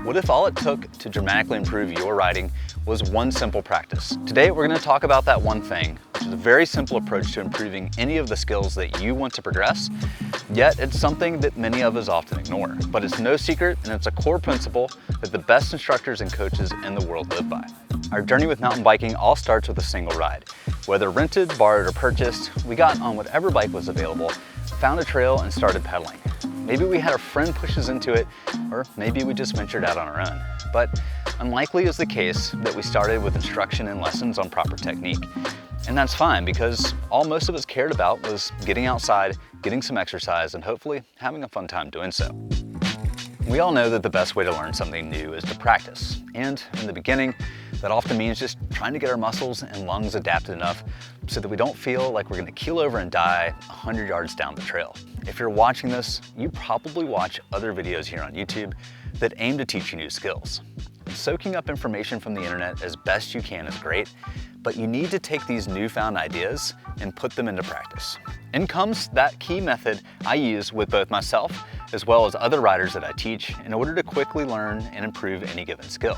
What if all it took to dramatically improve your riding was one simple practice? Today, we're going to talk about that one thing, which is a very simple approach to improving any of the skills that you want to progress, yet it's something that many of us often ignore. But it's no secret, and it's a core principle that the best instructors and coaches in the world live by. Our journey with mountain biking all starts with a single ride. Whether rented, borrowed, or purchased, we got on whatever bike was available, found a trail, and started pedaling. Maybe we had a friend push us into it, or maybe we just ventured out on our own. But unlikely is the case that we started with instruction and lessons on proper technique. And that's fine, because all most of us cared about was getting outside, getting some exercise, and hopefully having a fun time doing so. We all know that the best way to learn something new is to practice. And in the beginning, that often means just trying to get our muscles and lungs adapted enough so that we don't feel like we're gonna keel over and die 100 yards down the trail. If you're watching this, you probably watch other videos here on YouTube that aim to teach you new skills. Soaking up information from the internet as best you can is great, but you need to take these newfound ideas and put them into practice. In comes that key method I use with both myself as well as other riders that I teach in order to quickly learn and improve any given skill.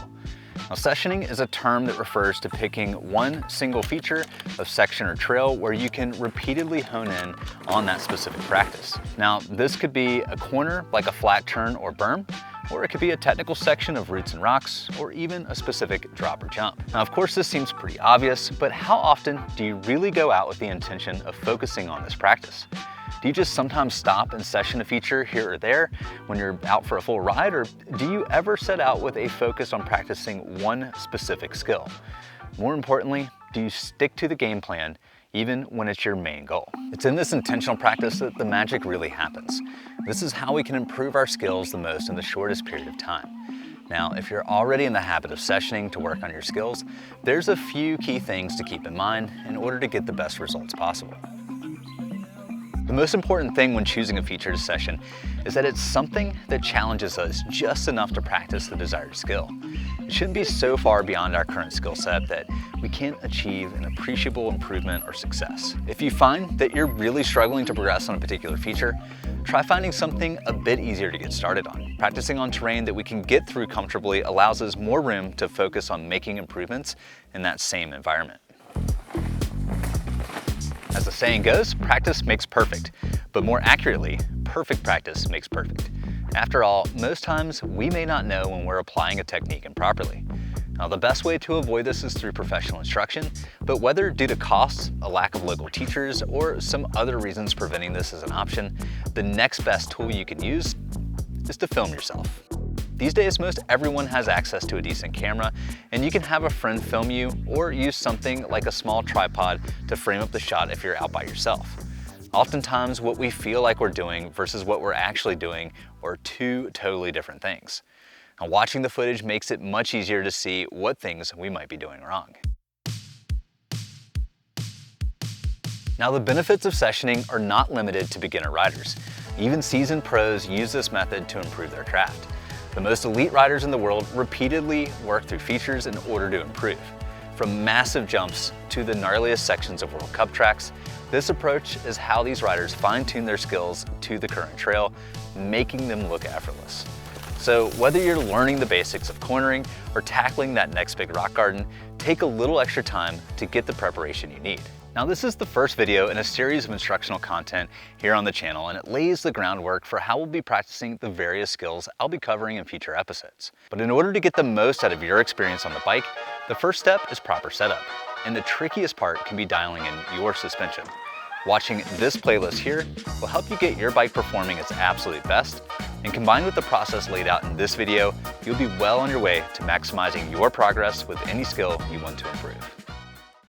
Now, sessioning is a term that refers to picking one single feature of section or trail where you can repeatedly hone in on that specific practice. Now, this could be a corner like a flat turn or berm, or it could be a technical section of roots and rocks, or even a specific drop or jump. Now, of course, this seems pretty obvious, but how often do you really go out with the intention of focusing on this practice? Do you just sometimes stop and session a feature here or there when you're out for a full ride, or do you ever set out with a focus on practicing one specific skill? More importantly, do you stick to the game plan even when it's your main goal? It's in this intentional practice that the magic really happens. This is how we can improve our skills the most in the shortest period of time. Now, if you're already in the habit of sessioning to work on your skills, there's a few key things to keep in mind in order to get the best results possible. The most important thing when choosing a feature to session is that it's something that challenges us just enough to practice the desired skill. It shouldn't be so far beyond our current skill set that we can't achieve an appreciable improvement or success. If you find that you're really struggling to progress on a particular feature, try finding something a bit easier to get started on. Practicing on terrain that we can get through comfortably allows us more room to focus on making improvements in that same environment. As the saying goes, practice makes perfect, but more accurately, perfect practice makes perfect. After all, most times we may not know when we're applying a technique improperly. Now, the best way to avoid this is through professional instruction, but whether due to costs, a lack of local teachers, or some other reasons preventing this as an option, the next best tool you can use is to film yourself. These days, most everyone has access to a decent camera, and you can have a friend film you or use something like a small tripod to frame up the shot if you're out by yourself. Oftentimes, what we feel like we're doing versus what we're actually doing are two totally different things. Now, watching the footage makes it much easier to see what things we might be doing wrong. Now, the benefits of sessioning are not limited to beginner riders. Even seasoned pros use this method to improve their craft. The most elite riders in the world repeatedly work through features in order to improve. From massive jumps to the gnarliest sections of World Cup tracks, this approach is how these riders fine-tune their skills to the current trail, making them look effortless. So whether you're learning the basics of cornering or tackling that next big rock garden, take a little extra time to get the preparation you need. Now, this is the first video in a series of instructional content here on the channel, and it lays the groundwork for how we'll be practicing the various skills I'll be covering in future episodes. But in order to get the most out of your experience on the bike, the first step is proper setup. And the trickiest part can be dialing in your suspension. Watching this playlist here will help you get your bike performing its absolute best, and combined with the process laid out in this video, you'll be well on your way to maximizing your progress with any skill you want to improve.